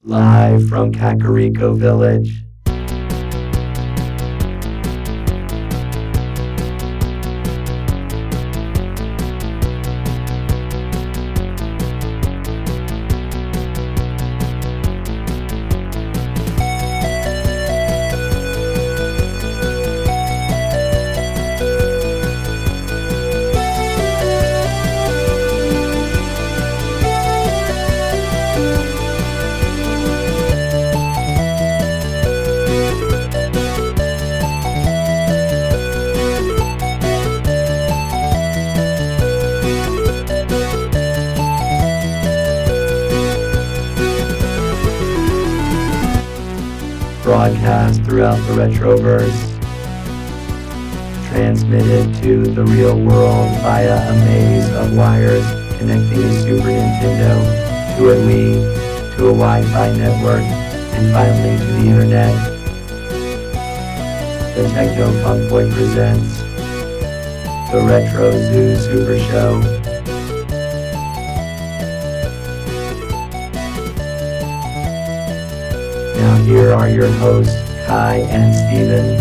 Live from Kakariko Village. Broadcast throughout the Retroverse, transmitted to the real world via a maze of wires connecting a Super Nintendo to a Wii, to a Wi-Fi network, and finally to the Internet. The Techno Funk Boy presents the Retro Zoo Super Show. Now here are your hosts, Kai and Steven.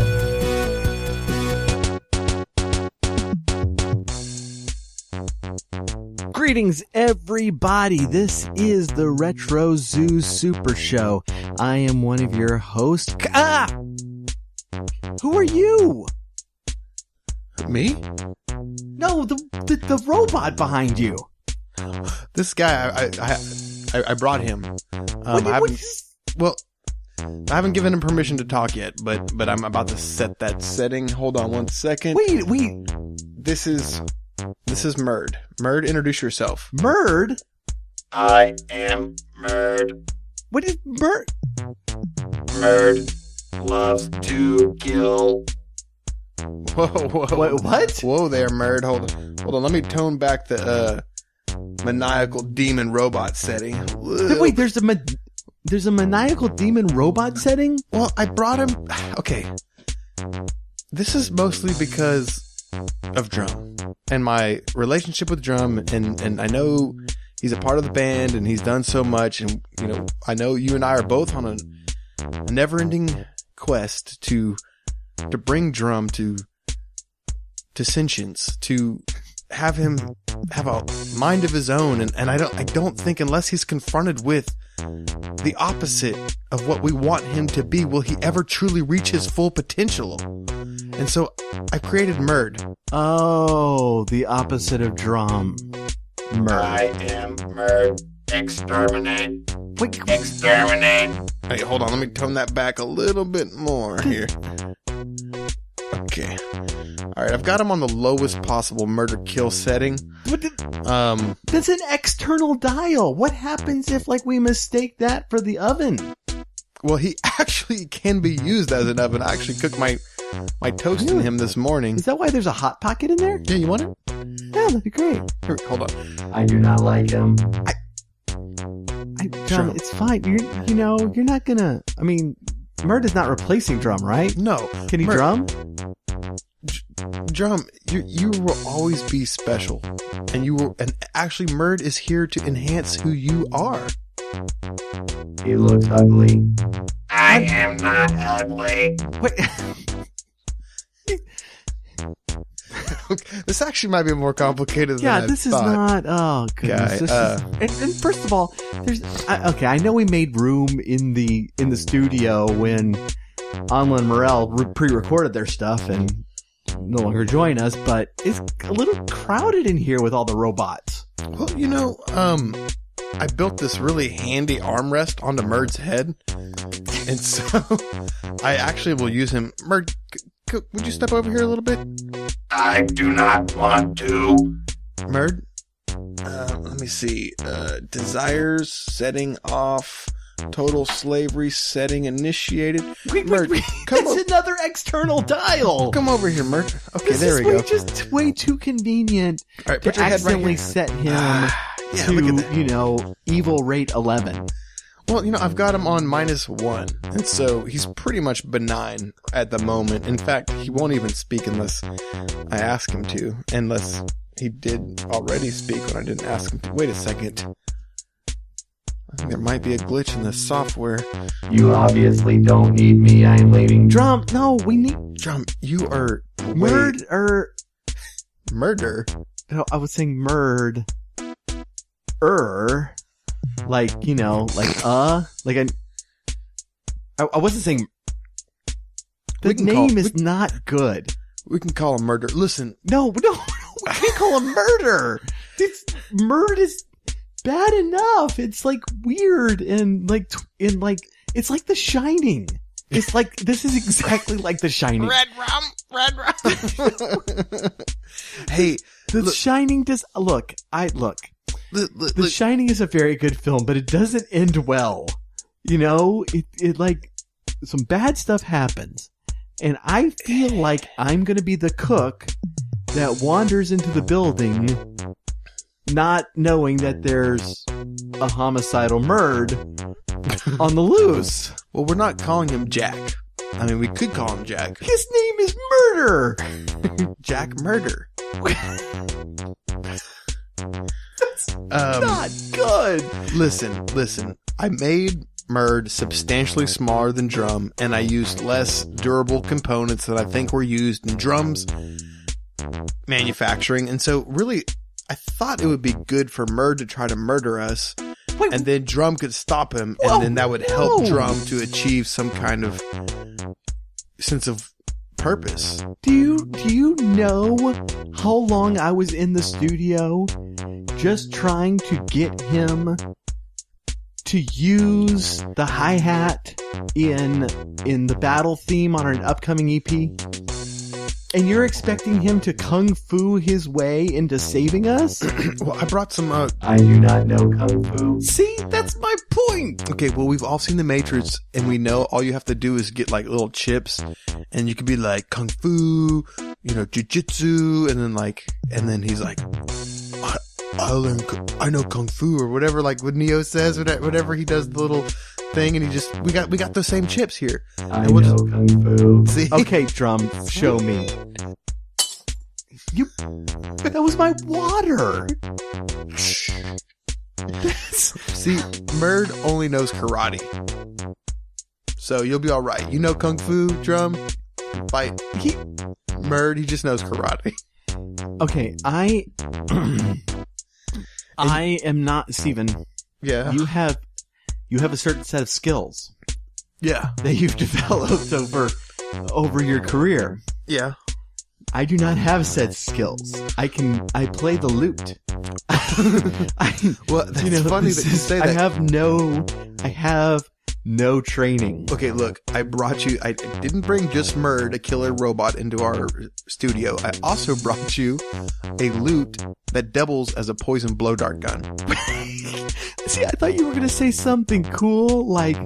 Greetings, everybody. This is the Retro Zoo Super Show. I am one of your hosts. Who are you? Me? No, the robot behind you. This guy, I brought him. I haven't given him permission to talk yet, but I'm about to set that setting. Hold on one second. Wait. This is Murd. Murd, introduce yourself. Murd? I am Murd. What is Murd? Murd loves to kill. Whoa. What? Whoa there, Murd. Hold on. Let me tone back the maniacal demon robot setting. Wait, there's a maniacal demon robot setting? Well, I brought him... Okay. This is mostly because of Drum and my relationship with Drum, and I know he's a part of the band and he's done so much, and I know you and I are both on a never-ending quest to bring Drum to sentience, to have him have a mind of his own, and I don't think unless he's confronted with the opposite of what we want him to be, will he ever truly reach his full potential. And so I created Murd. Oh, the opposite of Drum. Murd. I am Murd. Exterminate. Wait. Exterminate. Hey, hold on, let me tone that back a little bit more here. Okay. Alright, I've got him on the lowest possible murder kill setting. That's an external dial. What happens if, we mistake that for the oven? Well, he actually can be used as an oven. I actually cooked my toast in him this morning. Is that why there's a hot pocket in there? Yeah, you want it? Yeah, that'd be great. Here, hold on. I do not like him. Drum, Sure. it's fine. You're not gonna... I mean, Murd is not replacing Drum, right? No. Can he Murd, drum? Drum, you will always be special, and actually Murd is here to enhance who you are. He looks ugly. I am not ugly. Wait. This actually might be more complicated than I this thought. is not. Oh goodness. Guy, And first of all, I know we made room in the studio when Anla and Morel pre-recorded their stuff and no longer join us, but it's a little crowded in here with all the robots. Well, I built this really handy armrest onto Murd's head, and so I actually will use him. Murd, would you step over here a little bit? I do not want to. Murd, let me see. Desires setting off. Total slavery setting initiated. Wait, Murd, come that's another external dial. Come over here, Murd. Okay, This there is we go. Just way too convenient All right, to put your head right accidentally here. set him Yeah, look at that. to, evil rate 11. Well, I've got him on -1, and so he's pretty much benign at the moment. In fact, he won't even speak unless I ask him to, unless he did already speak when I didn't ask him to. Wait a second. I think there might be a glitch in the software. You obviously don't need me. I am leaving. Drum, no, we need Drum, you are murder. murder. No, I was saying murd. Like, you know, like I wasn't saying. The name is not good. We can call him murder. Listen. No, we can't call him murder. Murd is bad enough. It's like weird and like it's like The Shining. It's like, this is exactly like The Shining. Red rum. Hey, The Shining does, look. The Shining is a very good film, but it doesn't end well. You know, it like, some bad stuff happens. And I feel like I'm gonna be the cook that wanders into the building not knowing that there's a homicidal murd on the loose. Well, we're not calling him Jack. I mean, we could call him Jack. His name is Murder. Jack Murder. That's not good. Listen. I made Murd substantially smaller than Drum, and I used less durable components that I think were used in Drum's manufacturing. And so, really, I thought it would be good for Murd to try to murder us. Wait, and then Drum could stop him, and whoa, then that would help Drum to achieve some kind of sense of purpose. Do you know how long I was in the studio just trying to get him to use the hi-hat in the battle theme on an upcoming EP? And you're expecting him to kung fu his way into saving us? Well, I brought some I do not know Kung Fu. See, that's my point. Okay, well, we've all seen The Matrix, and we know all you have to do is get, like, little chips, and you could be like, Kung Fu, you know, Jiu-Jitsu, and then he's like, I know Kung Fu, or whatever, like, what Neo says, whatever he does the little thing, and we got those same chips here. I know Kung Fu. See? Okay, Drum, show me. That was my water. See, Murd only knows karate. So you'll be alright. You know Kung Fu, Drum? Fight. Murd, he just knows karate. Okay, I am not, Steven. Yeah. You have a certain set of skills Yeah. that you've developed over your career. Yeah. I do not have said skills. I play the lute. Well, that's funny that you say that. I have no training. Okay, look, I didn't bring just Murd, a killer robot, into our studio. I also brought you a lute that doubles as a poison blow dart gun. See, I thought you were going to say something cool, like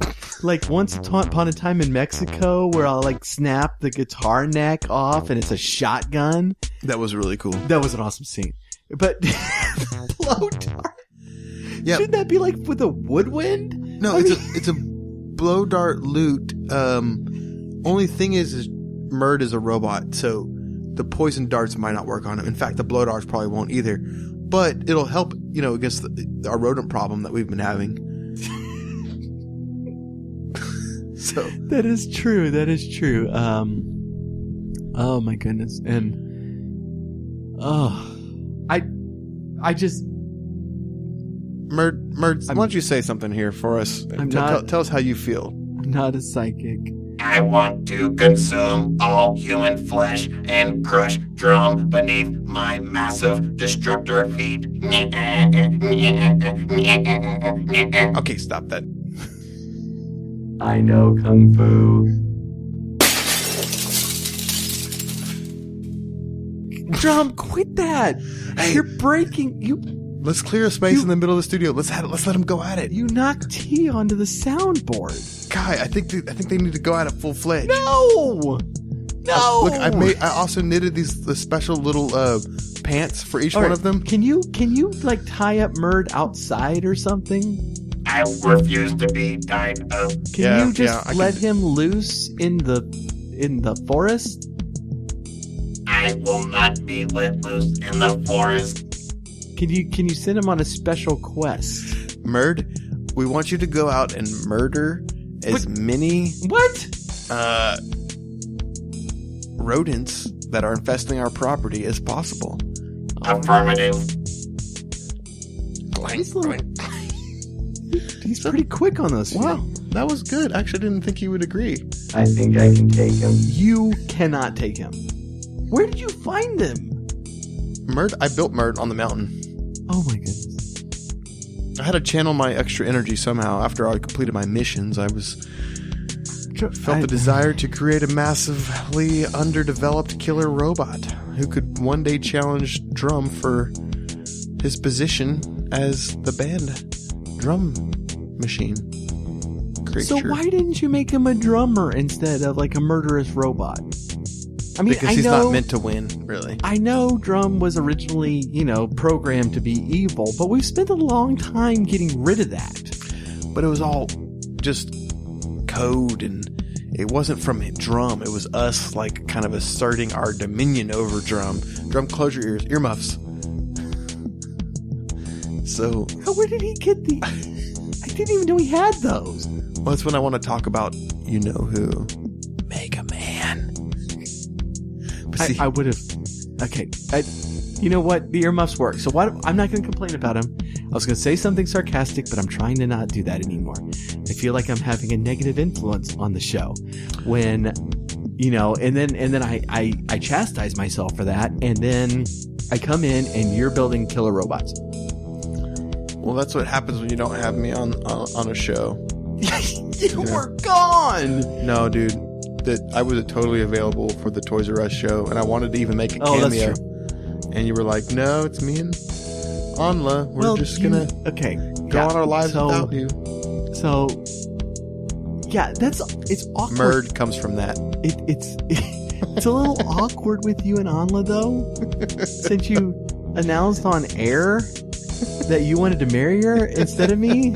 once upon a time in Mexico where I'll like snap the guitar neck off and it's a shotgun. That was really cool. That was an awesome scene. But blow dart? Yeah. Shouldn't that be like with a woodwind? No, it's a blow dart lute. Only thing is Murd is a robot, so the poison darts might not work on him. In fact, the blow darts probably won't either. But it'll help, against our rodent problem that we've been having. So that is true. Oh my goodness. And I just Murd, why don't you say something here for us? Tell us how you feel. I'm not a psychic. I want to consume all human flesh and crush Drum beneath my massive destructor feet. Okay, stop that. I know Kung Fu. Drum, quit that! Hey. You're breaking. Let's clear a space in the middle of the studio. Let's let him go at it. You knocked T onto the soundboard. Guy, I think they need to go at it full fledged. No. Look, I also knitted the special little pants for each one of them. Can you like tie up Murd outside or something? I refuse to be tied up. Can you just let him loose in the forest? I will not be let loose in the forest. Can you send him on a special quest? Murd, We want you to go out and murder as many rodents that are infesting our property as possible. Affirmative. He's pretty quick on those. Wow, that was good. I actually didn't think you would agree. I think I can take him. You cannot take him. Where did you find him? I built Mert on the mountain. Oh my goodness. I had to channel my extra energy somehow. After I completed my missions, I felt the desire to create a massively underdeveloped killer robot who could one day challenge Drum for his position as the band drum machine creature. So why didn't you make him a drummer instead of like a murderous robot? I mean, because he's not meant to win, really. I know Drum was originally, programmed to be evil, but we've spent a long time getting rid of that. But it was all just code, and it wasn't from Drum. It was us, like, kind of asserting our dominion over Drum. Drum, close your earmuffs. So... Where did he get the... I didn't even know he had those. Well, that's when I want to talk about you-know-who. Mega Man. See, I would have... Okay. You know what? The earmuffs work. So I'm not going to complain about him. I was going to say something sarcastic, but I'm trying to not do that anymore. I feel like I'm having a negative influence on the show when, and then I chastise myself for that. And then I come in and you're building killer robots. Well, that's what happens when you don't have me on a show. You were gone. No, dude. That I was totally available for the Toys R Us show, and I wanted to even make a cameo. That's true. And you were like, "No, it's me and Anla. We're just gonna go on our lives without you." So, yeah, it's awkward. Murd comes from that. It's a little awkward with you and Anla though, since you announced on air that you wanted to marry her instead of me,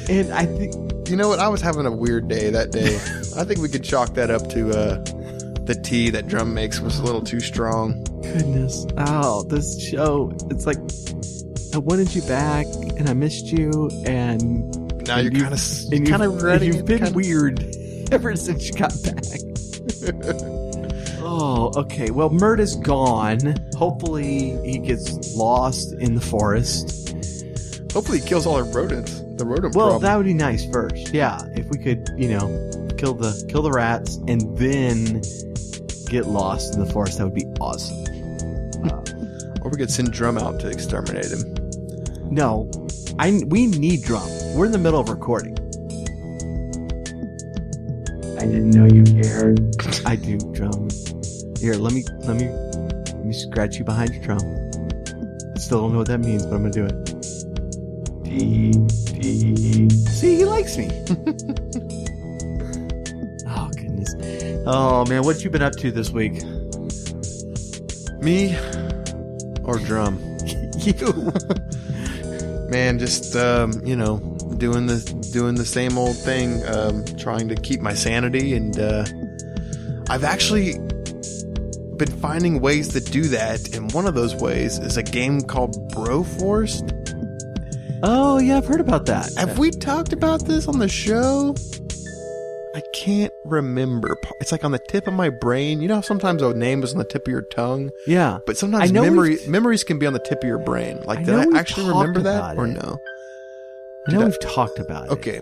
and I think. You know what? I was having a weird day that day. I think we could chalk that up to the tea that Drum makes was a little too strong. Goodness. Oh, this show. It's like, I wanted you back, and I missed you, and... Now you're kind of ready. You've been weird ever since you got back. Oh, okay. Well, Mert is gone. Hopefully he gets lost in the forest. Hopefully he kills all our rodents. The rodent Well, problem. that would be nice first. Yeah, if we could, kill the rats and then get lost in the forest, that would be awesome. Or we could send Drum out to exterminate him. No, we need Drum. We're in the middle of recording. I didn't know you cared. I do, Drum. Here, let me scratch you behind your drum. I still don't know what that means, but I'm gonna do it. See, he likes me. Oh, goodness. Oh, man, what you been up to this week? Me or Drum? You. Man, just, doing the same old thing, trying to keep my sanity, and I've actually been finding ways to do that, and one of those ways is a game called Broforce. Oh, yeah, I've heard about that. Have we talked about this on the show? I can't remember. It's like on the tip of my brain. You know how sometimes a name is on the tip of your tongue? Yeah. But sometimes memories can be on the tip of your brain. Like, did I actually remember that or no? I know we've talked about it. Okay.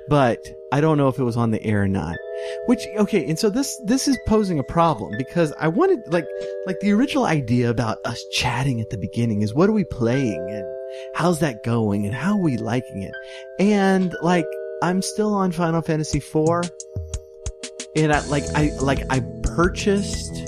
But I don't know if it was on the air or not. And so this is posing a problem because I wanted, like the original idea about us chatting at the beginning is what are we playing and how's that going and how are we liking it? And I'm still on Final Fantasy IV, and I purchased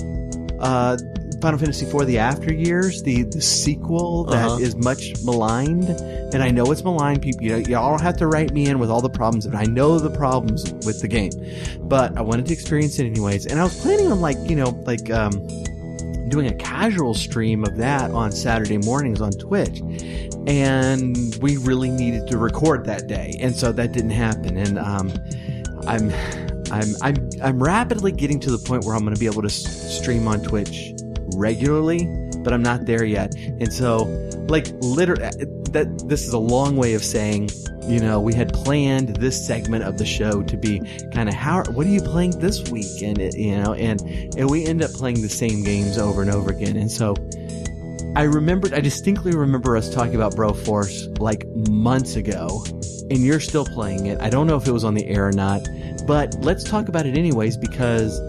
Final Fantasy IV: The After Years, the sequel that is much maligned, and I know it's maligned. People, y'all don't have to write me in with all the problems, and I know the problems with the game, but I wanted to experience it anyways. And I was planning on doing a casual stream of that on Saturday mornings on Twitch. And we really needed to record that day, and so that didn't happen. And I'm rapidly getting to the point where I'm going to be able to stream on Twitch regularly, but I'm not there yet. And so, literally, this is a long way of saying, we had planned this segment of the show to be kind of what are you playing this week? And and we end up playing the same games over and over again. And so I distinctly remember us talking about Broforce like months ago, and you're still playing it. I don't know if it was on the air or not, but let's talk about it anyways, because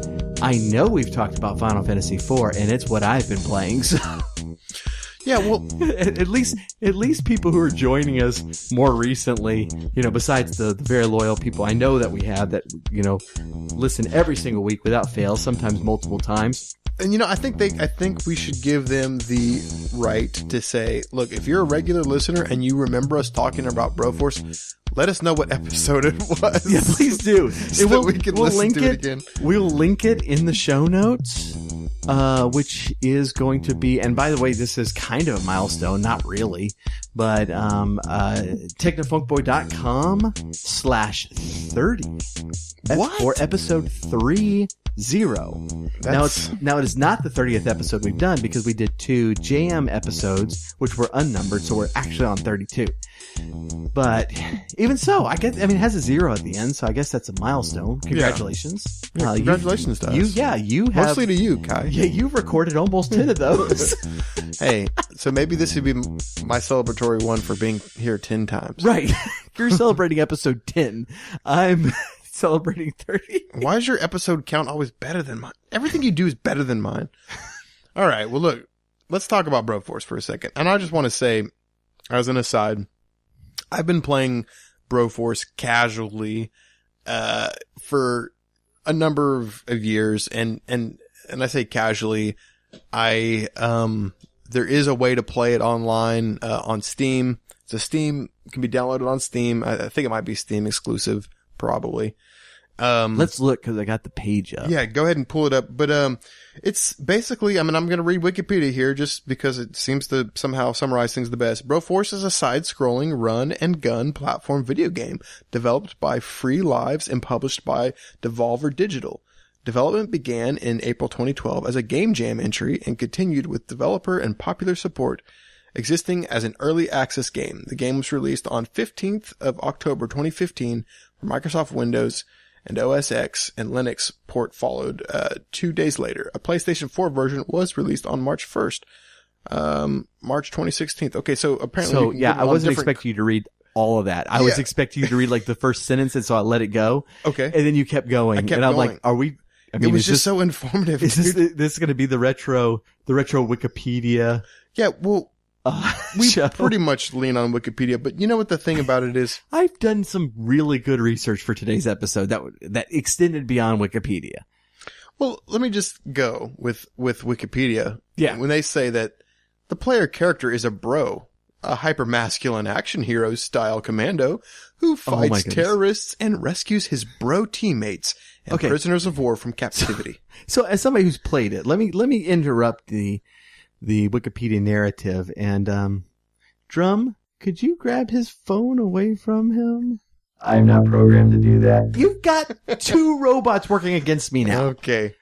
I know we've talked about Final Fantasy IV, and it's what I've been playing. So yeah, well, at least people who are joining us more recently, besides the very loyal people I know that we have that listen every single week without fail, sometimes multiple times. And I think we should give them the right to say, look, if you're a regular listener and you remember us talking about Broforce, let us know what episode it was. Yeah, please do. We can listen to it again. We'll link it in the show notes, which is going to be, and by the way, this is kind of a milestone, not really, but technofunkboy.com/30. What? For episode 30. Now it is not the 30th episode we've done, because we did 2 JM episodes which were unnumbered, so we're actually on 32. But even so, it has a 0 at the end, so I guess that's a milestone. Congratulations. Yeah, congratulations to us. You have, mostly to you, Kai. Yeah, you've recorded almost 10 of those. Hey, so maybe this would be my celebratory one for being here 10 times. Right. You're celebrating episode 10. I'm celebrating 30. Why is your episode count always better than mine? Everything you do is better than mine. All right. Well, look, let's talk about Broforce for a second. And I just want to say, as an aside, I've been playing Broforce casually, for a number of years. And I say casually, there is a way to play it online, on Steam. It can be downloaded on Steam. I think it might be Steam exclusive, probably. Let's look, because I got the page up. Yeah, go ahead and pull it up. But it's basically, I'm going to read Wikipedia here just because it seems to somehow summarize things the best. Broforce is a side-scrolling run-and-gun platform video game developed by Free Lives and published by Devolver Digital. Development began in April 2012 as a Game Jam entry and continued with developer and popular support, existing as an early access game. The game was released on 15th of October 2015 for Microsoft Windows and OS X, and Linux port followed 2 days later. A PlayStation 4 version was released on March 1st, March 2016. Okay, so apparently... I wasn't expecting you to read all of that. I was expecting you to read like the first sentence, and so I let it go. Okay. And then you kept going. And I'm like, are we... it was just so informative. Is this going to be the retro Wikipedia? Yeah, well... we pretty much lean on Wikipedia, but you know what the thing about it is? I've done some really good research for today's episode that extended beyond Wikipedia. Well, let me just go with Wikipedia. Yeah. When they say that the player character is a bro, a hypermasculine action hero style commando who fights terrorists and rescues his bro teammates and prisoners of war from captivity. So as somebody who's played it, let me interrupt the Wikipedia narrative, and Drum, could you grab his phone away from him? I'm not programmed to do that. You've got 2 robots working against me now. Okay.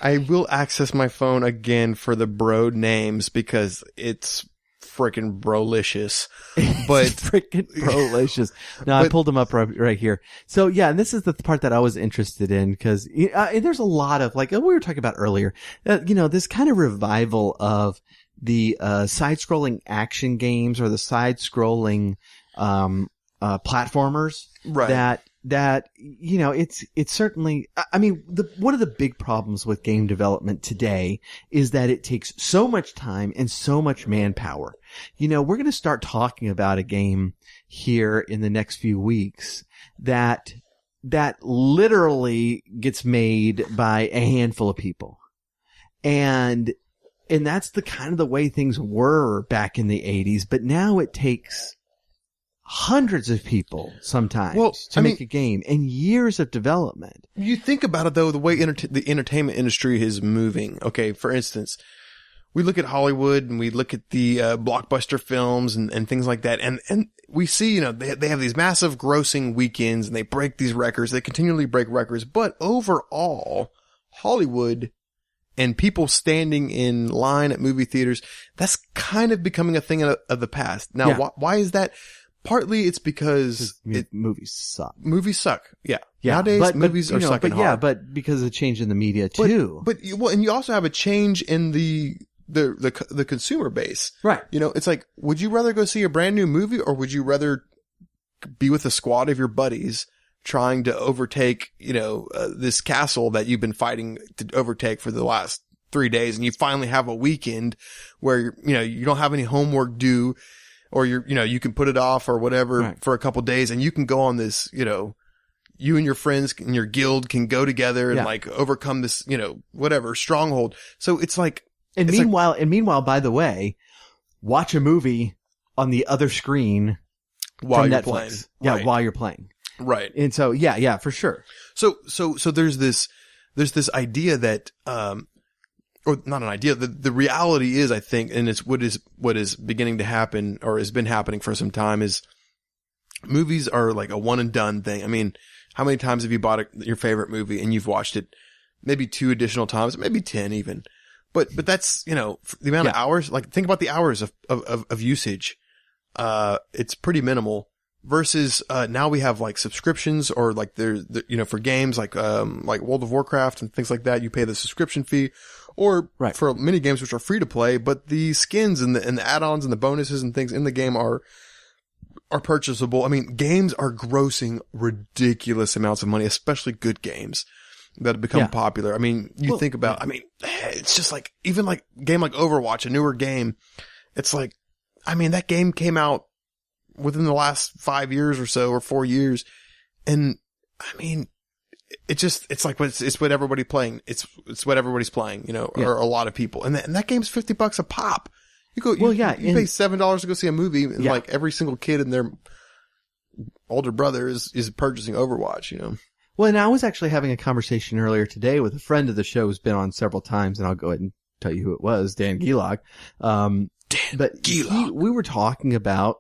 I will access my phone again for the bro names because it's freaking brolicious. But freaking brolicious. No, I pulled them up right here. So yeah, and this is the part that I was interested in, because there's a lot of, like we were talking about earlier, this kind of revival of the side-scrolling action games, or the side-scrolling platformers. Right. That it's certainly, one of the big problems with game development today is that it takes so much time and so much manpower. We're going to start talking about a game here in the next few weeks that literally gets made by a handful of people. And that's the kind of the way things were back in the 80s, but now it takes hundreds of people sometimes to make a game, and years of development. You think about it, though, the way the entertainment industry is moving. Okay, for instance, we look at Hollywood and we look at the blockbuster films and things like that, and we see, they have these massive grossing weekends, and they break these records. They continually break records, but overall, Hollywood and people standing in line at movie theaters, that's kind of becoming a thing of the past. Now, why is that? Partly it's because movies suck. Movies suck. Yeah. Nowadays, movies are sucking hard. Yeah, but because of the change in the media too. And you also have a change in the consumer base. Right. It's like, would you rather go see a brand new movie, or would you rather be with a squad of your buddies trying to overtake, this castle that you've been fighting to overtake for the last 3 days, and you finally have a weekend where, you don't have any homework due, or you can put it off or whatever for a couple days, and you can go on this, you and your friends and your guild can go together and like overcome this, whatever stronghold. So it's like, meanwhile, by the way, watch a movie on the other screen while from you're Netflix. playing. Yeah, Right. while you're playing. Right. And so, yeah, for sure. So there's this idea that, or not an idea, the reality is, I think, and it's what is beginning to happen, or has been happening for some time, is movies are like a one and done thing. I mean, how many times have you bought your favorite movie and you've watched it maybe 2 additional times, maybe 10 even, but that's, the amount of hours, like think about the hours of usage. It's pretty minimal. Versus, now we have like subscriptions, or like for games like World of Warcraft and things like that, you pay the subscription fee, or for mini games which are free to play, but the skins and the add-ons and the bonuses and things in the game are purchasable. I mean, games are grossing ridiculous amounts of money, especially good games that have become popular. I mean, think about, it's just like, even like a game like Overwatch, a newer game, it's like, that game came out within the last 5 years or so, or 4 years. And it's like, it's what everybody's playing. It's what everybody's playing, or a lot of people. And that game's $50 a pop. You pay $7 to go see a movie, and like every single kid and their older brother is purchasing Overwatch, Well, and I was actually having a conversation earlier today with a friend of the show who's been on several times, and I'll go ahead and tell you who it was, Dan Gilog. We were talking about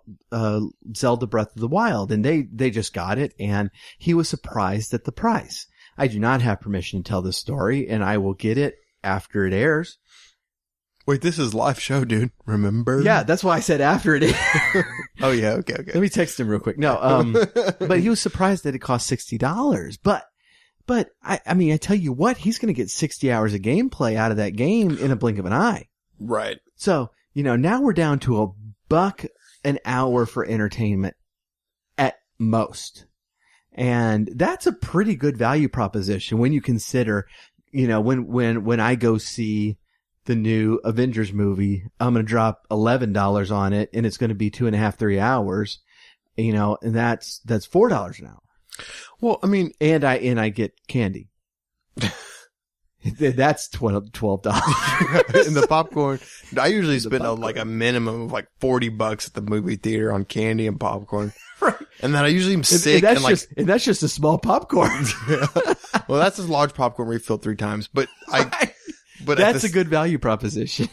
Zelda Breath of the Wild, and they just got it, and he was surprised at the price. I do not have permission to tell this story, and I will get it after it airs. Wait, this is live show, dude. Remember? Yeah, that's why I said after it airs. Oh yeah, okay. Let me text him real quick. No, but he was surprised that it cost $60. But I tell you what, he's going to get 60 hours of gameplay out of that game in a blink of an eye. Right. So, now we're down to $1 an hour for entertainment at most. And that's a pretty good value proposition when you consider, when I go see the new Avengers movie, I'm going to drop $11 on it, and it's going to be 2.5, 3 hours, and that's $4 an hour. Well, and I get candy. That's $12. In the popcorn, I usually spend a minimum of like $40 at the movie theater on candy and popcorn. Right. And then I usually am sick, and that's just a small popcorn. Yeah. Well, that's a large popcorn refilled 3 times, but that's a good value proposition.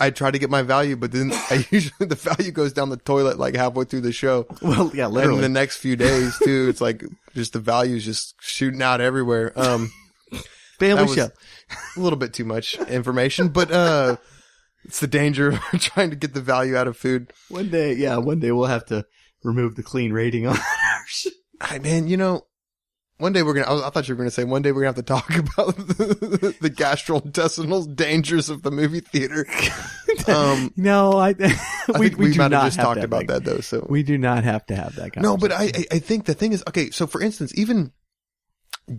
I try to get my value, but then the value goes down the toilet like halfway through the show. Well, yeah, literally. And in the next few days too, it's like just the value's just shooting out everywhere. Family show. A little bit too much information, but it's the danger of trying to get the value out of food. One day we'll have to remove the clean rating on ours. One day I thought you were gonna say one day we're gonna have to talk about the gastrointestinal dangers of the movie theater. No, I think we might have just talked talked about that though. So we do not have to have that conversation. No, but I think the thing is, okay, so for instance, even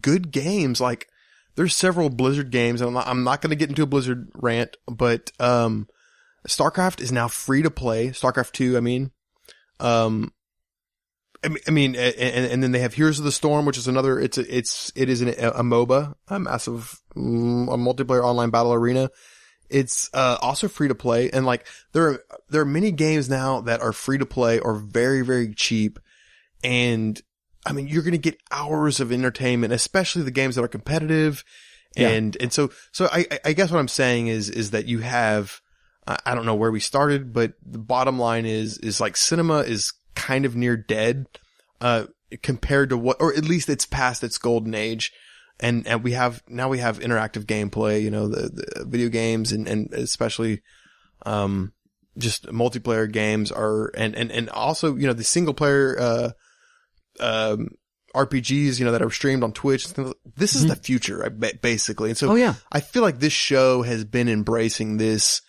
good games, like there's several Blizzard games, and I'm not going to get into a Blizzard rant, but StarCraft is now free to play. StarCraft 2, and then they have Heroes of the Storm, which is another. It is a MOBA, a massive a multiplayer online battle arena. It's also free to play, and like there are many games now that are free to play or very, very cheap, and you're going to get hours of entertainment, especially the games that are competitive. Yeah. And so I guess what I'm saying is that you have, I don't know where we started, but the bottom line is like cinema is kind of near dead, compared to what, or at least it's past its golden age. and we have interactive gameplay, you know, the video games and especially, just multiplayer games are, and also, you know, the single player, RPGs, you know, that are streamed on Twitch. This is the future, basically. And so, I feel like this show has been embracing this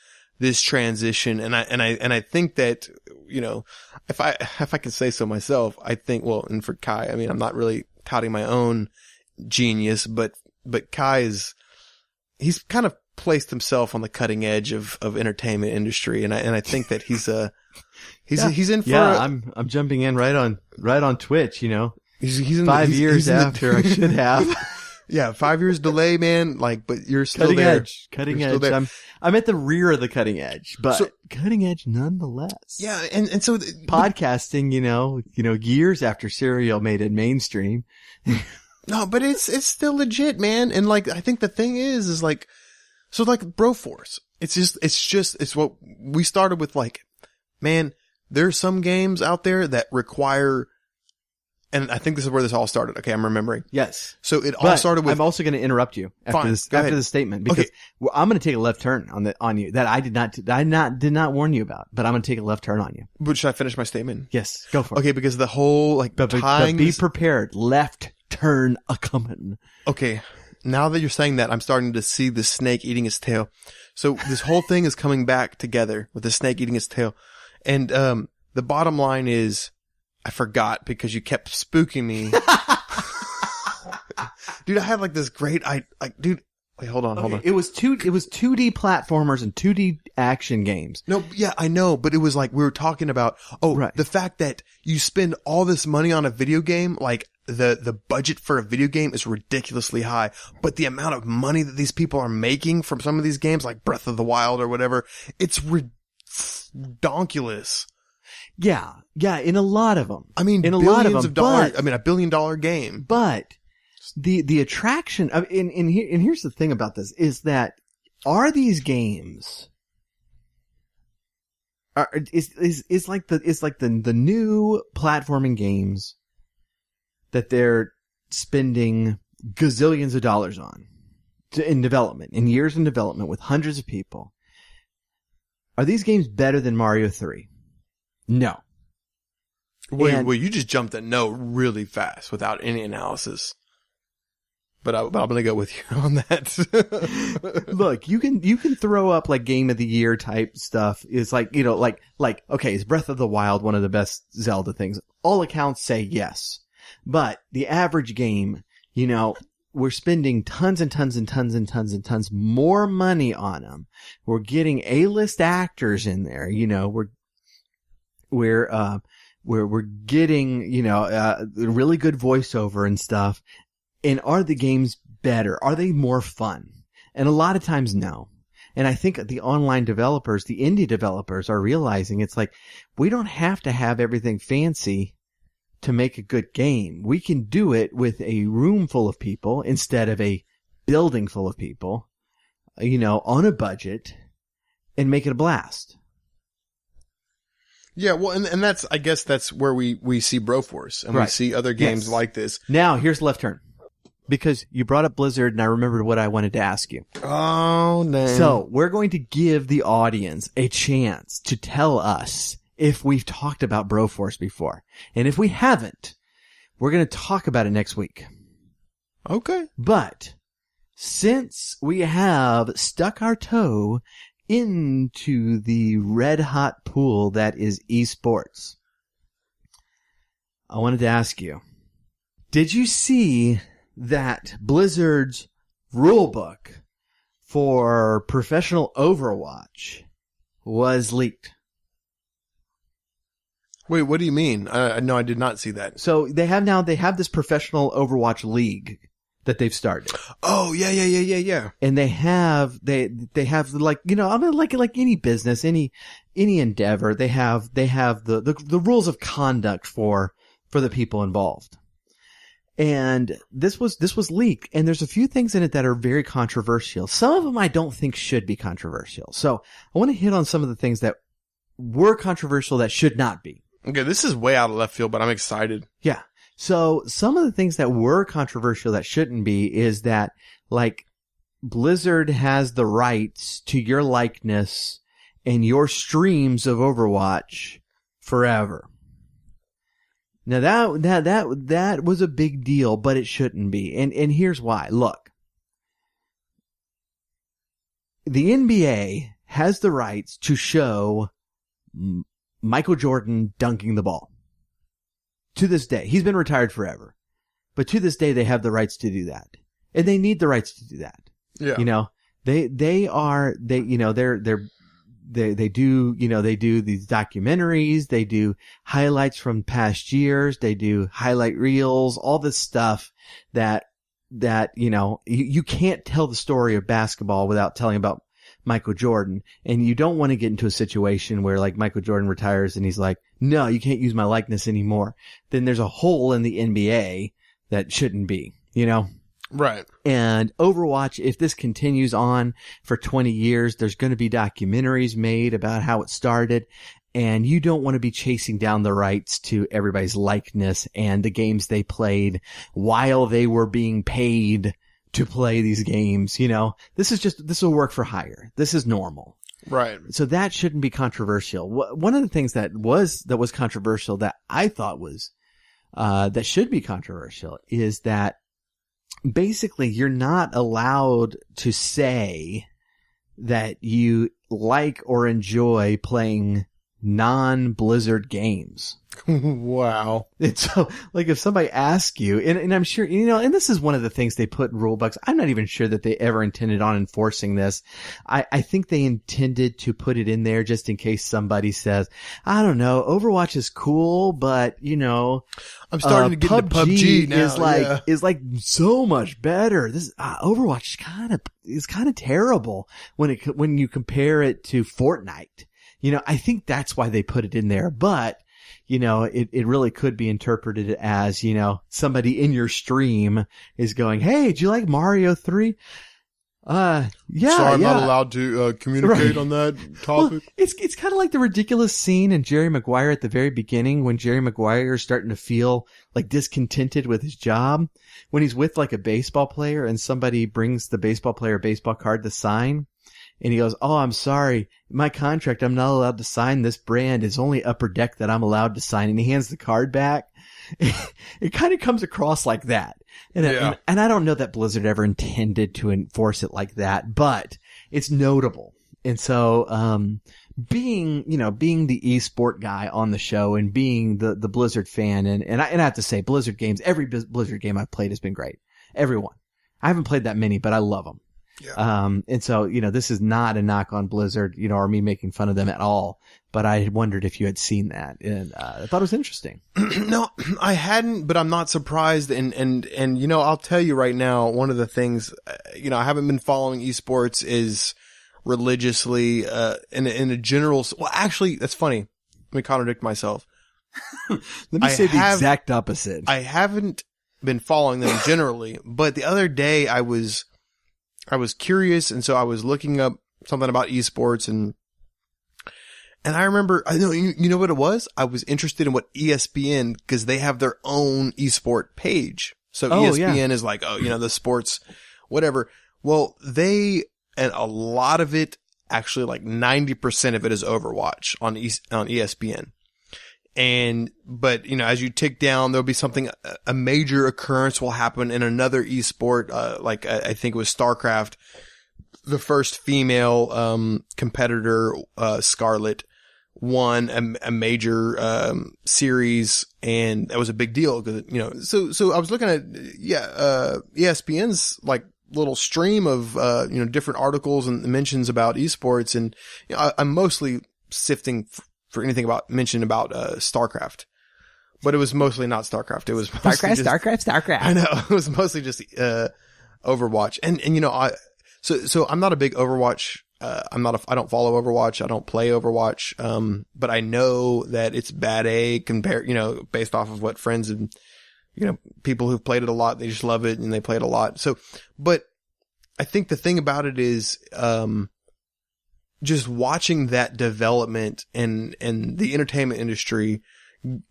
transition. And I think that, you know, if I can say so myself, I think, well, and for Kai, I mean, I'm not really touting my own genius, but Kai he's kind of placed himself on the cutting edge of entertainment industry. And I think that he's in for, I'm jumping in right on Twitch, you know. He's in 5 years after I should have. Yeah, 5 years delay, man. Like, but you're still cutting there. Cutting edge. I'm at the rear of the cutting edge, but cutting edge nonetheless. Yeah, and so podcasting, you know, years after Serial made it mainstream. No, but it's still legit, man. And like, I think the thing is like, so like Broforce. It's what we started with. Like, man, there's some games out there that require. And I think this is where this all started. Okay, I'm remembering. Yes. So it all started with. I'm also going to interrupt you after this statement because I'm going to take a left turn on you that I did not warn you about, but I'm going to take a left turn on you. But should I finish my statement? Yes, go for it. Okay, because the whole like but be prepared. Left turn a coming. Okay, now that you're saying that, I'm starting to see the snake eating its tail. So this whole thing is coming back together with the snake eating its tail, and the bottom line is. I forgot because you kept spooking me. Dude, I had like this great, dude, wait, hold on. It was 2D platformers and 2D action games. No, yeah, I know, but it was like, we were talking about, the fact that you spend all this money on a video game, like the budget for a video game is ridiculously high, but the amount of money that these people are making from some of these games, like Breath of the Wild or whatever, it's redonkulous. Yeah, in a lot of them. I mean, in a lot of them, $1 billion game. But the attraction of and here's the thing about this is that are these games is like the new platforming games that they're spending gazillions of dollars on in development, in years in development with hundreds of people. Are these games better than Mario 3? No. Well, you just jumped at no really fast without any analysis. But I'm going to go with you on that. Look, you can throw up like Game of the Year type stuff. It's like, you know, like, okay, is Breath of the Wild one of the best Zelda things? All accounts say yes. But the average game, you know, we're spending tons and tons and tons and tons and tons more money on them. We're getting A-list actors in there. You know, we're getting, you know, really good voiceover and stuff. And are the games better? Are they more fun? And a lot of times, no. And I think the online developers, the indie developers are realizing it's like, we don't have to have everything fancy to make a good game. We can do it with a room full of people instead of a building full of people, you know, on a budget and make it a blast. Yeah, well, and that's, I guess that's where we see Broforce and we see other games like this. Now, here's left turn. Because you brought up Blizzard and I remembered what I wanted to ask you. Oh, no. So, we're going to give the audience a chance to tell us if we've talked about Broforce before. And if we haven't, we're going to talk about it next week. Okay. But, since we have stuck our toe into the red hot pool that is esports, I wanted to ask you, did you see that Blizzard's rulebook for professional Overwatch was leaked? Wait, what do you mean? No, I did not see that. So they have this professional Overwatch league that they've started. Oh, yeah. And they have like, you know, I mean, like any business, any endeavor, they have the rules of conduct for the people involved. And this was leaked, and there's a few things in it that are very controversial. Some of them I don't think should be controversial. So I want to hit on some of the things that were controversial that should not be. Okay, this is way out of left field, but I'm excited. Yeah. So some of the things that were controversial that shouldn't be is that, like, Blizzard has the rights to your likeness and your streams of Overwatch forever. Now that was a big deal, but it shouldn't be. And here's why. Look. The NBA has the rights to show Michael Jordan dunking the ball. To this day. He's been retired forever. But to this day, they have the rights to do that. And they need the rights to do that. Yeah. You know, they do these documentaries. They do highlights from past years. They do highlight reels, all this stuff that, you know, you can't tell the story of basketball without telling about Michael Jordan. And you don't want to get into a situation where, like, Michael Jordan retires and he's like, no, you can't use my likeness anymore. Then there's a hole in the NBA that shouldn't be, you know? Right. And Overwatch, if this continues on for 20 years, there's going to be documentaries made about how it started. And you don't want to be chasing down the rights to everybody's likeness and the games they played while they were being paid to play these games. You know, this will work for hire. This is normal. Right. So that shouldn't be controversial. One of the things that was controversial that I thought was, that should be controversial is that basically you're not allowed to say that you like or enjoy playing non-Blizzard games. Wow. And so, like, if somebody asks you, and I'm sure, you know, and this is one of the things they put in rule books. I'm not even sure that they ever intended on enforcing this. I think they intended to put it in there just in case somebody says, I don't know, Overwatch is cool, but, you know, I'm starting to get into PUBG now. Is like so much better. This Overwatch is kind of terrible when you compare it to Fortnite. You know, I think that's why they put it in there, but, you know, it really could be interpreted as, you know, somebody in your stream is going, hey, do you like Mario 3? Yeah. Sorry, I'm not allowed to communicate on that topic. Well, it's kind of like the ridiculous scene in Jerry Maguire at the very beginning when Jerry Maguire is starting to feel like discontented with his job when he's with like a baseball player and somebody brings the baseball player a baseball card to sign. And he goes, oh, I'm sorry. My contract, I'm not allowed to sign this brand. It's only Upper Deck that I'm allowed to sign. And he hands the card back. It kind of comes across like that. And I don't know that Blizzard ever intended to enforce it like that, but it's notable. And so, being the esport guy on the show and being the Blizzard fan, and I have to say, Blizzard games, every Blizzard game I've played has been great. Everyone. I haven't played that many, but I love them. Yeah. And so, you know, this is not a knock on Blizzard, you know, or me making fun of them at all, but I wondered if you had seen that, and I thought it was interesting. No, I hadn't, but I'm not surprised. And, you know, I'll tell you right now, one of the things, you know, I haven't been following esports is religiously, in a general, well, actually, that's funny. Let me contradict myself. Let me say the exact opposite. I haven't been following them generally, but the other day I was curious, and so I was looking up something about esports, and I remember, I know, you know what it was? I was interested in what ESPN, because they have their own esport page. So ESPN is like, oh, you know, the sports, whatever. Well, and a lot of it, actually like 90% of it is Overwatch on ESPN. But, you know, as you tick down, there'll be something, a major occurrence will happen in another esport, like I think it was StarCraft. The first female, competitor, Scarlet, won a major, series, and that was a big deal because, you know, so I was looking at, ESPN's like little stream of, you know, different articles and mentions about esports, and, you know, I'm mostly sifting for anything mentioned about StarCraft. But it was mostly not StarCraft. It was StarCraft. I know. It was mostly just Overwatch. And you know, so I'm not a big Overwatch. I don't follow Overwatch. I don't play Overwatch. But I know that it's bad you know, based off of what friends and, you know, people who've played it a lot, they just love it and they play it a lot. So, but I think the thing about it is, just watching that development and the entertainment industry,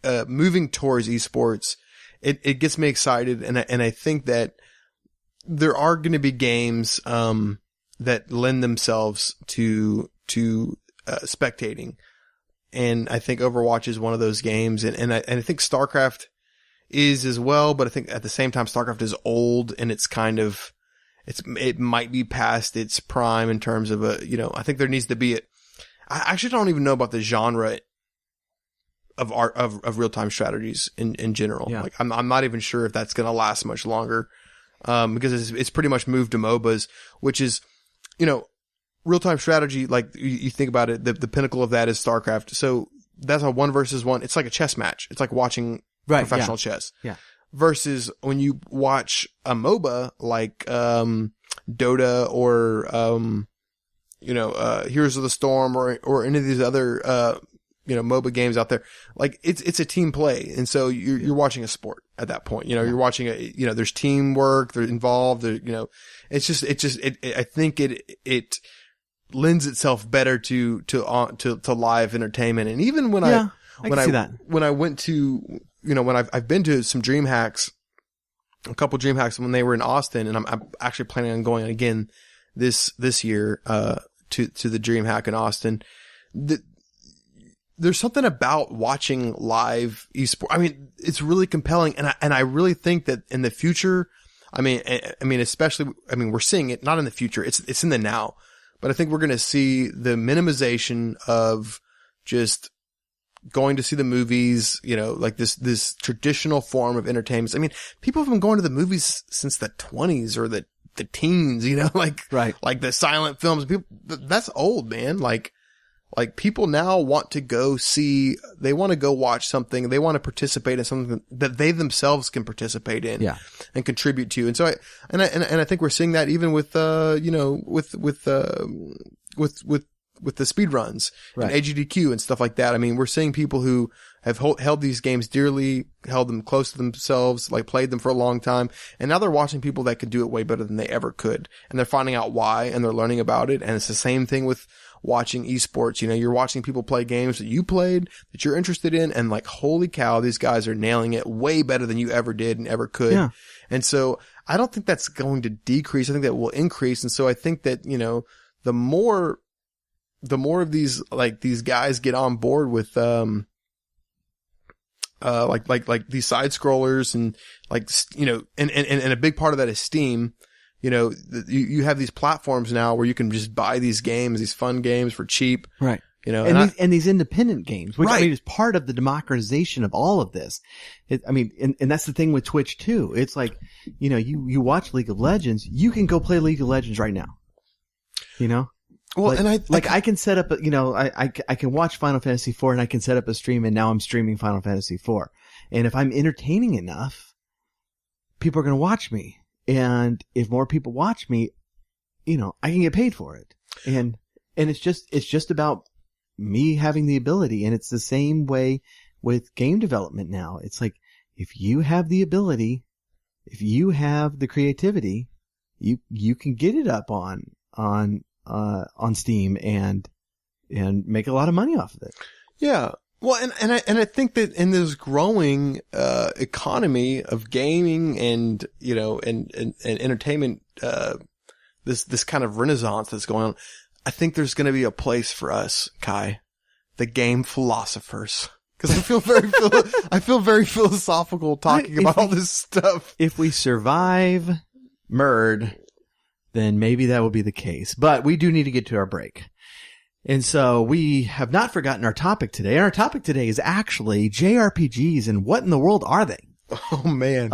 moving towards esports, it gets me excited. And I think that there are going to be games, that lend themselves to spectating. And I think Overwatch is one of those games. And I think StarCraft is as well, but I think at the same time, StarCraft is old and it's kind of, it might be past its prime in terms of I think there needs to be I actually don't even know about the genre of real-time strategies in general. Yeah. Like I'm not even sure if that's going to last much longer. Because it's pretty much moved to MOBAs, which is, real-time strategy. Like you think about it, the pinnacle of that is StarCraft. So that's a 1 versus 1. It's like a chess match. It's like watching professional chess. Yeah. Versus when you watch a MOBA like, Dota or, Heroes of the Storm or any of these other, MOBA games out there, like it's a team play. And so you're watching a sport at that point, you're watching there's teamwork, they're involved, I think it lends itself better to live entertainment. And even when I went to, when I've been to some DreamHacks, a couple DreamHacks when they were in Austin, and I'm actually planning on going again this year, to the DreamHack in Austin. There's something about watching live esports. I mean, it's really compelling. And I really think that in the future, especially, we're seeing it not in the future. It's in the now, but I think we're going to see the minimization of just going to see the movies, like this traditional form of entertainment. I mean, people have been going to the movies since the 20s or the teens, like the silent films. People, that's old, man. Like people now want to go they want to go watch something. They want to participate in something that they themselves can participate in and contribute to. And so I think we're seeing that even with, with the speed runs and AGDQ and stuff like that. I mean, we're seeing people who have held these games dearly, held them close to themselves, like played them for a long time. And now they're watching people that could do it way better than they ever could. And they're finding out why, and they're learning about it. And it's the same thing with watching esports. You're watching people play games that you played, that you're interested in, and like, holy cow, these guys are nailing it way better than you ever did and ever could. Yeah. And so I don't think that's going to decrease. I think that will increase. And so I think that, the more of these guys get on board with, like these side scrollers and and a big part of that is Steam. You have these platforms now where you can just buy these games, these fun games for cheap. Right. And these independent games, which is part of the democratization of all of this. And that's the thing with Twitch too. It's like, you watch League of Legends, you can go play League of Legends right now. Well, I can set up, I can watch Final Fantasy IV and I can set up a stream, and now I'm streaming Final Fantasy IV. And if I'm entertaining enough, people are going to watch me. And if more people watch me, I can get paid for it. And it's just about me having the ability. And it's the same way with game development now. It's like, if you have the ability, if you have the creativity, you can get it up on Steam and make a lot of money off of it. Yeah. Well, and I think that in this growing, economy of gaming and entertainment, this kind of renaissance that's going on, I think there's going to be a place for us, Kai, the game philosophers. Cause I feel very philosophical talking about all this stuff. If we survive Murd, then maybe that will be the case. But we do need to get to our break. And so we have not forgotten our topic today. And our topic today is actually JRPGs, and what in the world are they? Oh man.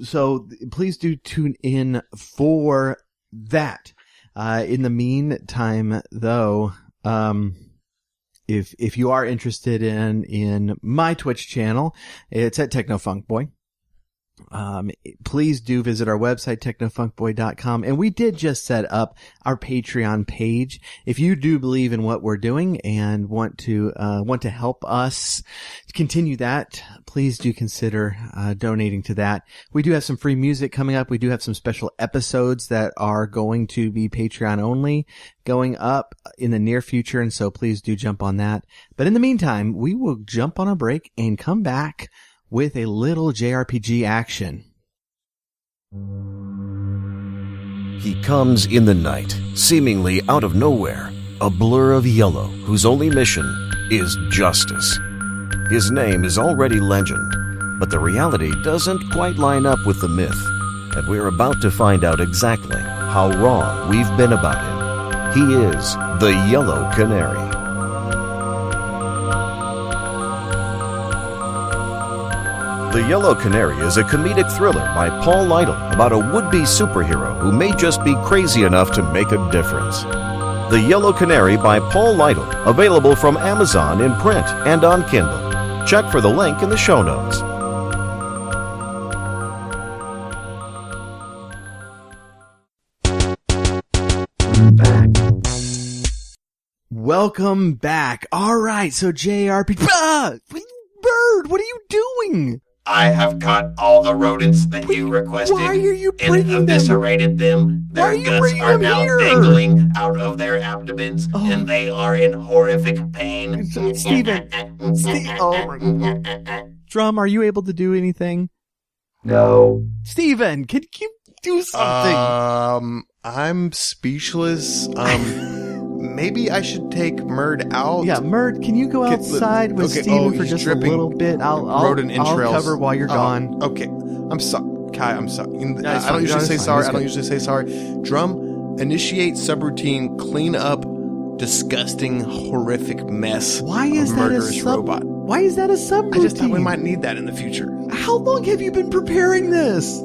So please do tune in for that. In the meantime though, if you are interested in my Twitch channel, it's at TechnoFunkBoy. Please do visit our website, technofunkboy.com. And we did just set up our Patreon page. If you do believe in what we're doing and want to help us continue that, please do consider, donating to that. We do have some free music coming up. We do have some special episodes that are going to be Patreon only going up in the near future. And so please do jump on that. But in the meantime, we will jump on a break and come back with a little JRPG action. He comes in the night, seemingly out of nowhere, a blur of yellow whose only mission is justice. His name is already legend, but the reality doesn't quite line up with the myth, and we're about to find out exactly how wrong we've been about him. He is the Yellow Canary. The Yellow Canary is a comedic thriller by Paul Lytle about a would-be superhero who may just be crazy enough to make a difference. The Yellow Canary by Paul Lytle, available from Amazon in print and on Kindle. Check for the link in the show notes. We're back. Welcome back. All right, so JRPG. Bird, what are you doing? I have caught all the rodents that you requested Why are you and bringing them? eviscerated them. Why are Their you guts bringing are them now here? dangling out of their abdomens, Oh. and they are in horrific pain. Steven. Oh my. Drum, are you able to do anything? No. Steven, can you do something? I'm speechless. Maybe I should take Murd out. Yeah, Mert, can you go Get- outside with okay, Steven oh, for he's just dripping a little bit? I'll rodent entrails. cover while you're gone. Okay. I'm sorry. Kai, I'm sorry. it's I fine. don't usually No, say it's fine. sorry. It's I don't good. usually say sorry. Drum, initiate subroutine, clean up disgusting, horrific mess Why is of that a murderous robot. Why is that a subroutine? I just thought we might need that in the future. How long have you been preparing this?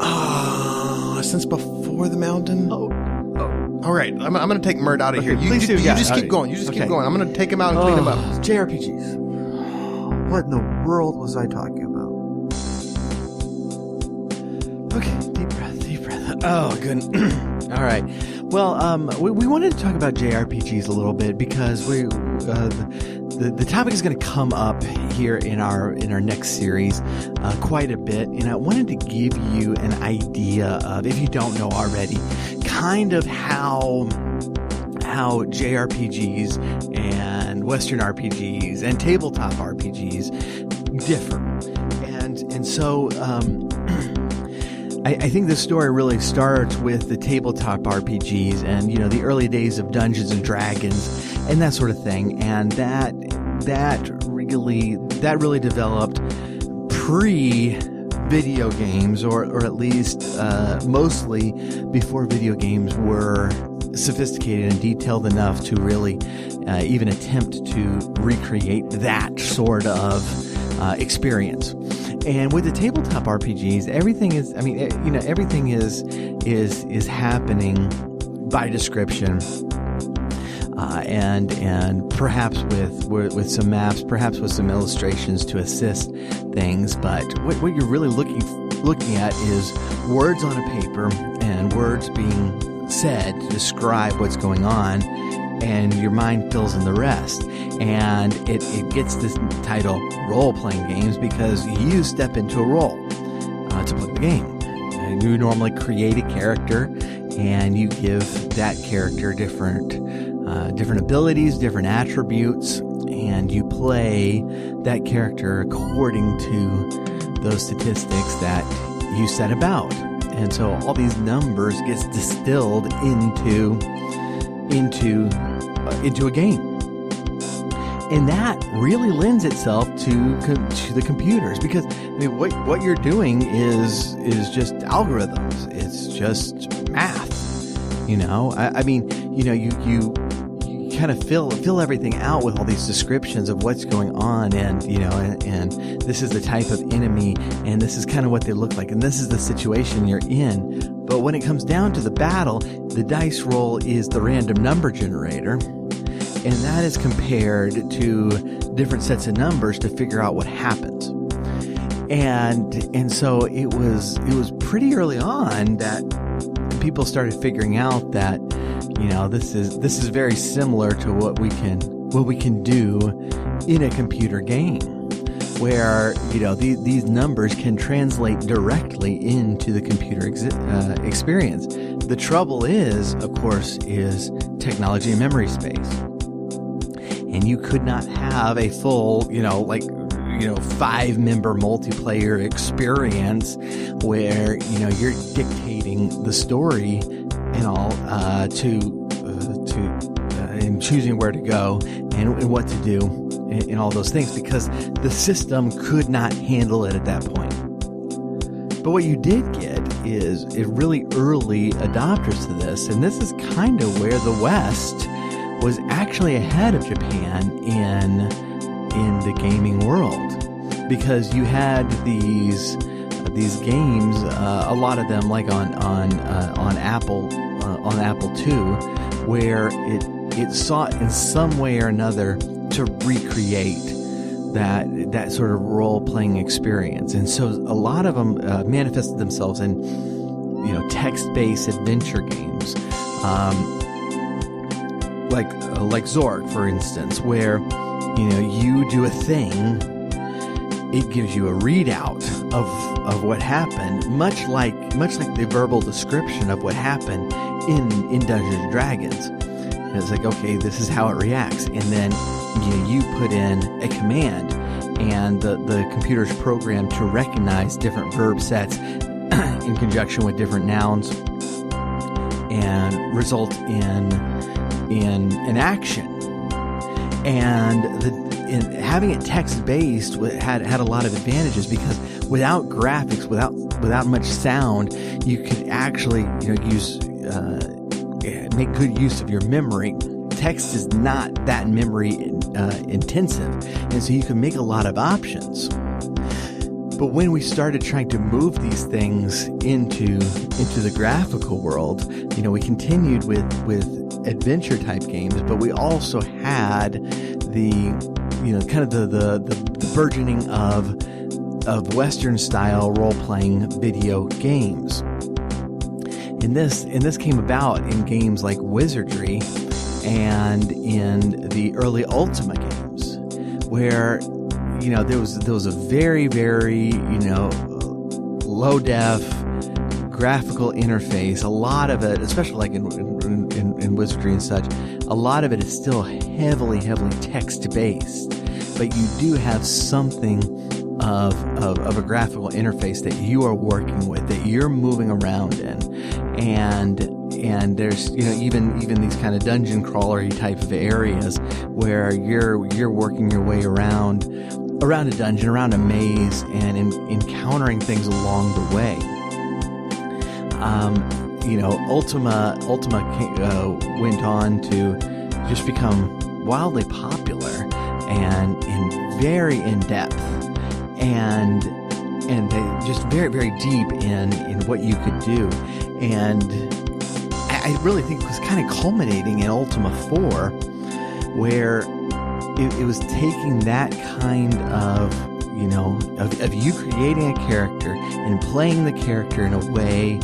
Since before the mountain. Oh. All right, I'm going to take Murd out of Okay, here. You, please you, do, you yeah, just all keep right. going. You just Okay. keep going. I'm going to take him out and clean him up. JRPGs. What in the world was I talking about? Okay, deep breath. Oh, good. All right. Well, we wanted to talk about JRPGs a little bit because the topic is going to come up here in our next series quite a bit, and I wanted to give you an idea of, if you don't know already, kind of how JRPGs and Western RPGs and tabletop RPGs differ, and so I think this story really starts with the tabletop RPGs and the early days of Dungeons and Dragons and that sort of thing, and that really developed pre-video games, or at least mostly before video games were sophisticated and detailed enough to really even attempt to recreate that sort of experience. And with the tabletop RPGs, everything is happening by description, and perhaps with some maps, perhaps with some illustrations to assist things. But what you're really looking at is words on a paper and words being said to describe what's going on, and your mind fills in the rest. And it gets this title, role-playing games, because you step into a role to play the game. And you normally create a character, and you give that character different abilities, different attributes, and you play that character according to those statistics that you set about. And so all these numbers gets distilled into a game. And that really lends itself to the computers, because what you're doing is just algorithms. It's just math. You kind of fill everything out with all these descriptions of what's going on, and and this is the type of enemy, and this is kind of what they look like, and this is the situation you're in. But when it comes down to the battle, the dice roll is the random number generator, and that is compared to different sets of numbers to figure out what happens. And so it was pretty early on that people started figuring out that this is very similar to what we can do in a computer game, where these numbers can translate directly into the computer experience. The trouble is, of course, is technology and memory space. And you could not have a full, 5-member multiplayer experience where, you're dictating the story and all, and choosing where to go and what to do and all those things, because the system could not handle it at that point. But what you did get is really early adopters to this, and this is kind of where the West was actually ahead of Japan in the gaming world, because you had these games, a lot of them like on Apple II, where it sought in some way or another to recreate that sort of role-playing experience. And so a lot of them manifested themselves in, text-based adventure games, like Zork, for instance, where, you do a thing, it gives you a readout of what happened, much like the verbal description of what happened in Dungeons and Dragons. And it's like, okay, this is how it reacts, and then you put in a command, and the computer's programmed to recognize different verb sets in conjunction with different nouns and result in an action. And having it text-based had a lot of advantages, because without graphics, without much sound, you could actually make good use of your memory. Text is not that memory intensive, and so you can make a lot of options. But when we started trying to move these things into the graphical world, we continued with adventure type games, but we also had the burgeoning of Western style role playing video games. And this came about in games like Wizardry and in the early Ultima games, where there was a very, very low def graphical interface. A lot of it, especially like in Wizardry and such, a lot of it is still heavily text based, but you do have something of a graphical interface that you are working with, that you're moving around in, and there's even these kind of dungeon crawlery type of areas where you're working your way around a dungeon, around a maze, and encountering things along the way. Ultima went on to just become wildly popular and very in depth, and they just very, very deep in what you could do. And I really think it was kind of culminating in Ultima 4, where it was taking that kind of you creating a character and playing the character in a way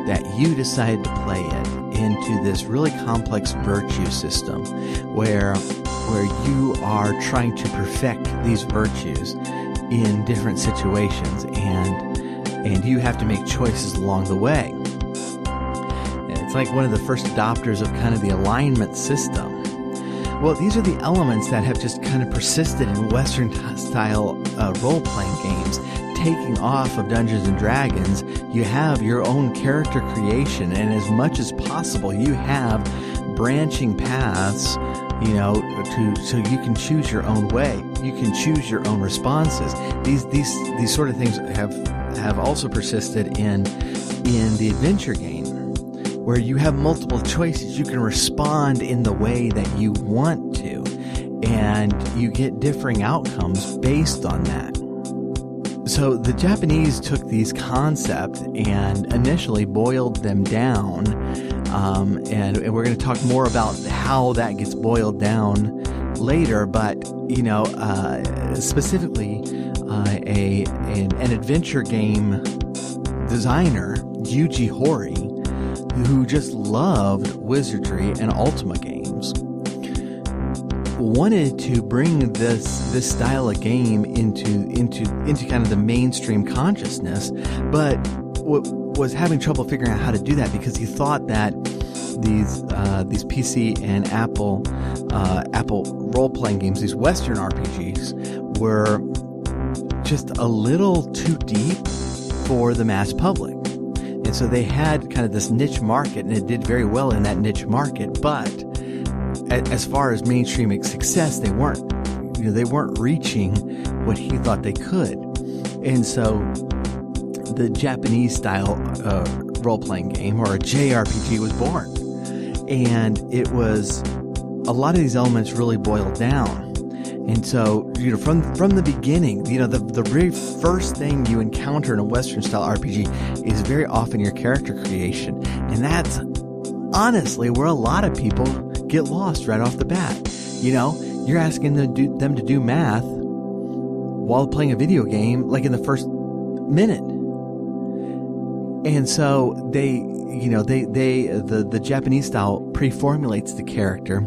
that you decided to play it, into this really complex virtue system where you are trying to perfect these virtues in different situations, and you have to make choices along the way. It's like one of the first adopters of kind of the alignment system. Well, these are the elements that have just kind of persisted in Western style role-playing games. Taking off of Dungeons and Dragons, you have your own character creation, and as much as possible, you have branching paths, so you can choose your own way. You can choose your own responses. These sort of things have also persisted in the adventure game, where you have multiple choices. You can respond in the way that you want to, and you get differing outcomes based on that. So the Japanese took these concepts and initially boiled them down, and we're going to talk more about how that gets boiled down later. But specifically, an adventure game designer, Yuji Horii, who just loved Wizardry and Ultima games, wanted to bring this style of game into kind of the mainstream consciousness, but was having trouble figuring out how to do that, because he thought that these PC and Apple role playing games, these Western RPGs, were just a little too deep for the mass public. And so they had kind of this niche market, and it did very well in that niche market. But as far as mainstream success, they weren't reaching what he thought they could. And so the Japanese style role-playing game, or a JRPG, was born. And it was, a lot of these elements really boiled down. And so, from the beginning, the very first thing you encounter in a Western style RPG is very often your character creation. And that's honestly where a lot of people get lost right off the bat. You're asking them to do math while playing a video game, like in the first minute. And so the Japanese style pre-formulates the character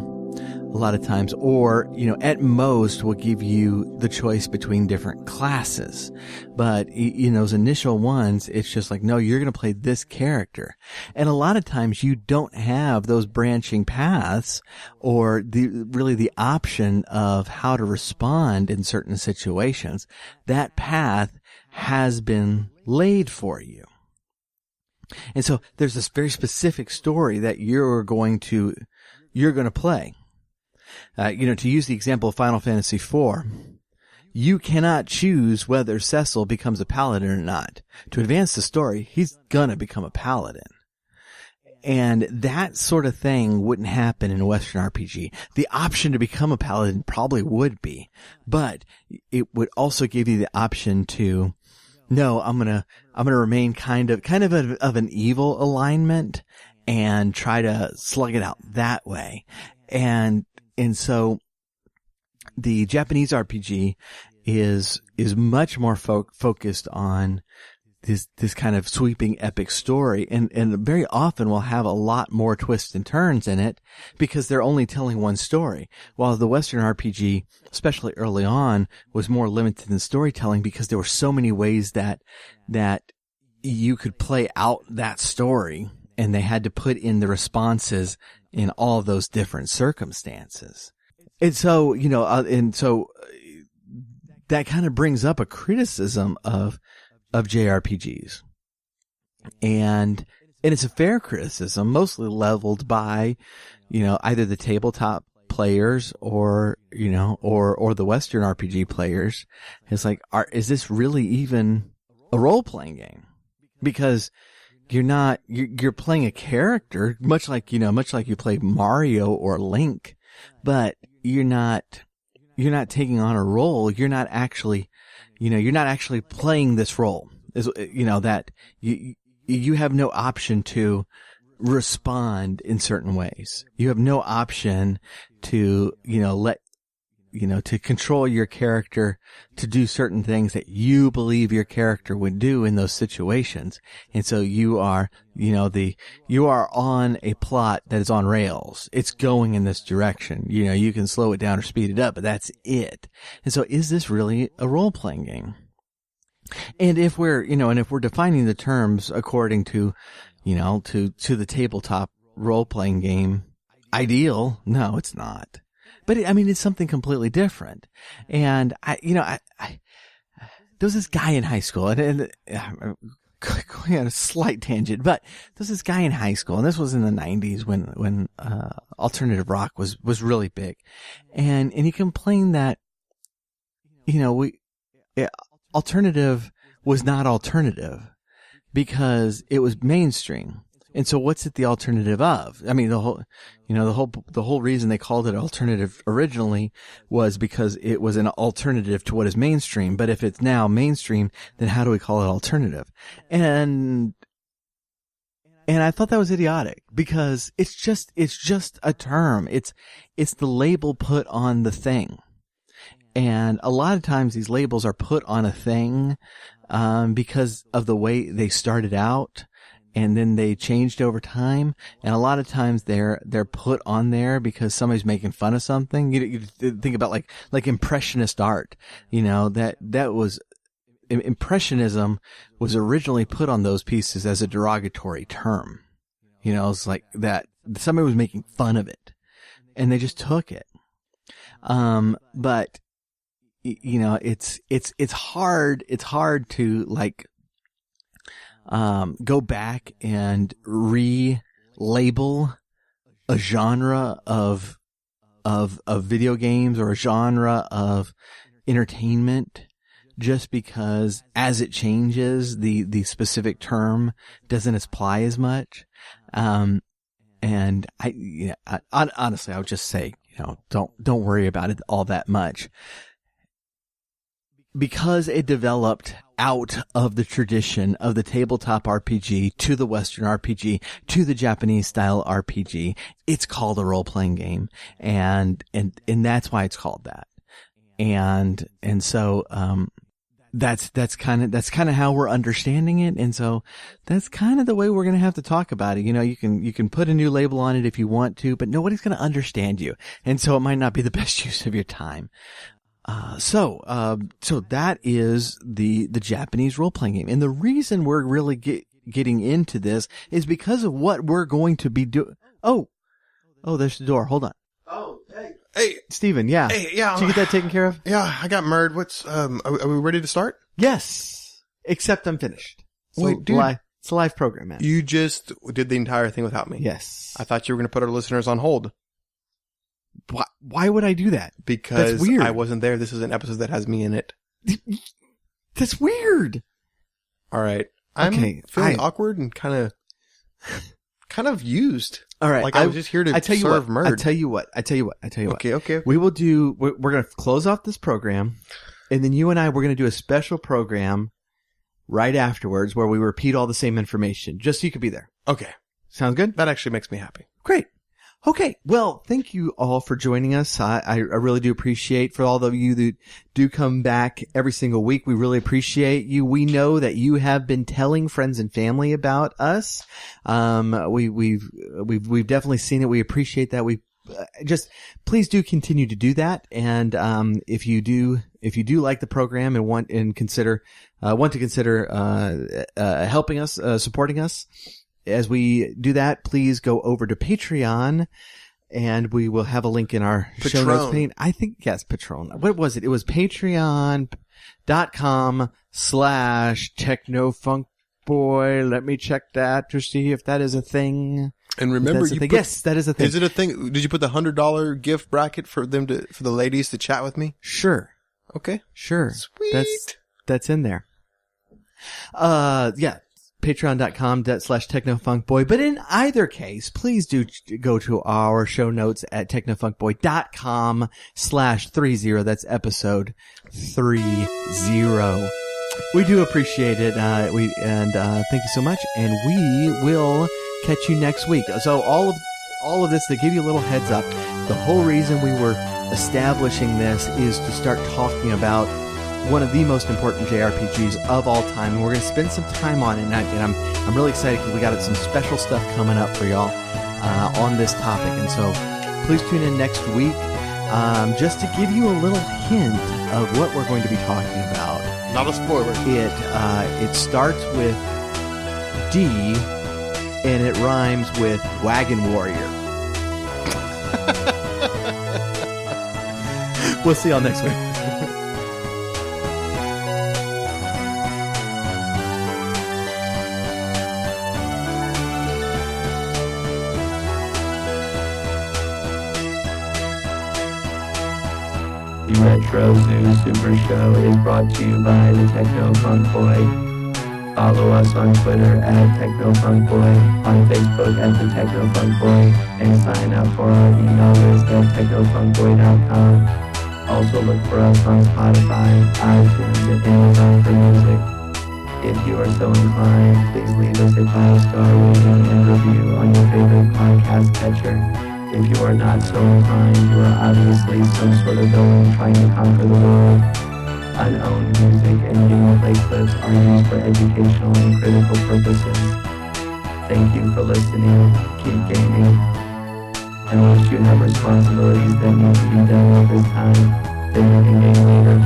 a lot of times, or, at most will give you the choice between different classes. But in those initial ones, it's just like, no, you're going to play this character. And a lot of times you don't have those branching paths or the option of how to respond in certain situations. That path has been laid for you. And so there's this very specific story that you're going to play. To use the example of Final Fantasy IV, you cannot choose whether Cecil becomes a paladin or not. To advance the story, he's gonna become a paladin. And that sort of thing wouldn't happen in a Western RPG. The option to become a paladin probably would be, but it would also give you the option to, no, I'm gonna remain kind of an evil alignment and try to slug it out that way. And so the Japanese RPG is much more focused on this kind of sweeping epic story, and very often will have a lot more twists and turns in it because they're only telling one story. While the Western RPG, especially early on, was more limited in storytelling because there were so many ways that you could play out that story, and they had to put in the responses in all of those different circumstances. And so, that kind of brings up a criticism of JRPGs. And it's a fair criticism, mostly leveled by, either the tabletop players or the Western RPG players. It's like, is this really even a role-playing game? Because you're playing a character, much like you play Mario or Link, but you're not taking on a role. You're not actually playing this role. That you have no option to respond in certain ways. You have no option to, to control your character to do certain things that you believe your character would do in those situations. And so you are on a plot that is on rails. It's going in this direction. You can slow it down or speed it up, but that's it. And so is this really a role-playing game? And if we're defining the terms according to, to the tabletop role-playing game ideal, no, it's not. But it's something completely different. And there was this guy in high school, and going on a slight tangent, but there was this guy in high school, and this was in the 90s when alternative rock was really big. And he complained that, alternative was not alternative because it was mainstream. And so what's it the alternative of? The whole reason they called it alternative originally was because it was an alternative to what is mainstream. But if it's now mainstream, then how do we call it alternative? And I thought that was idiotic because it's just a term. It's the label put on the thing. And a lot of times these labels are put on a thing, because of the way they started out. And then they changed over time, and a lot of times they're put on there because somebody's making fun of something. You think about like impressionist art, that was impressionism was originally put on those pieces as a derogatory term. It's like that somebody was making fun of it, and they just took it. But it's hard to like go back and relabel a genre of video games or a genre of entertainment just because as it changes the specific term doesn't apply as much. And honestly I would just say, don't worry about it all that much, because it developed out of the tradition of the tabletop RPG to the Western RPG to the Japanese style RPG. It's called a role-playing game, and that's why it's called that. And so that's kind of how we're understanding it, and so that's kind of the way we're going to have to talk about it. You can put a new label on it if you want to, but nobody's going to understand you, and so it might not be the best use of your time. So that is the Japanese role-playing game. And the reason we're really getting into this is because of what we're going to be doing. Oh, there's the door. Hold on. Oh, hey, Steven, yeah. Hey, yeah. Did you get that taken care of? Yeah, I got murdered. What's, are we ready to start? Yes. Except I'm finished. So wait, dude. It's a live program, man. You just did the entire thing without me. Yes. I thought you were going to put our listeners on hold. Why would I do that? Because that's weird. I wasn't there. This is an episode that has me in it. That's weird. All right. I'm feeling awkward and kind of used. All right. Like I was just here to serve murder. I tell you what. Okay. We will do, we're going to close off this program, and then you and I, we're going to do a special program right afterwards where we repeat all the same information, just so you could be there. Okay. Sounds good? That actually makes me happy. Great. Okay. Well, thank you all for joining us. I really do appreciate for all of you that do come back every single week. We really appreciate you. We know that you have been telling friends and family about us. We've definitely seen it. We appreciate that. We just please do continue to do that. And, if you do like the program and want to consider helping us, supporting us, as we do that, please go over to Patreon, and we will have a link in our show notes page. I think, yes, Patreon. What was it? It was patreon.com/technofunkboy. Let me check that to see if that is a thing. And remember, yes, that is a thing. Is it a thing? Did you put the $100 gift bracket for the ladies to chat with me? Sure. Okay. Sure. Sweet. That's in there. Yeah. Patreon.com/technofunkboy. But in either case, please do go to our show notes at technofunkboy.com/30. That's episode 30. We do appreciate it. Thank you so much. And we will catch you next week. So all of this, to give you a little heads up, the whole reason we were establishing this is to start talking about one of the most important JRPGs of all time, and we're going to spend some time on it. And I'm really excited because we got some special stuff coming up for y'all on this topic. And so please tune in next week, just to give you a little hint of what we're going to be talking about. Not a spoiler. It starts with D, and it rhymes with Wagon Warrior. We'll see y'all next week. The Retro Zoo Super Show is brought to you by the Techno Funk Boy. Follow us on Twitter at Techno Funk Boy, on Facebook at the Techno Funk Boy, and sign up for our email list at technofunkboy.com. Also look for us on Spotify, iTunes, and Amazon for music. If you are so inclined, please leave us a 5-star rating and review on your favorite podcast catcher. If you are not so inclined, you are obviously some sort of villain trying to conquer the world. Unowned music and gameplay clips are used for educational and critical purposes. Thank you for listening. Keep gaming. And once you have responsibilities that need to be done at this time, then you can game later.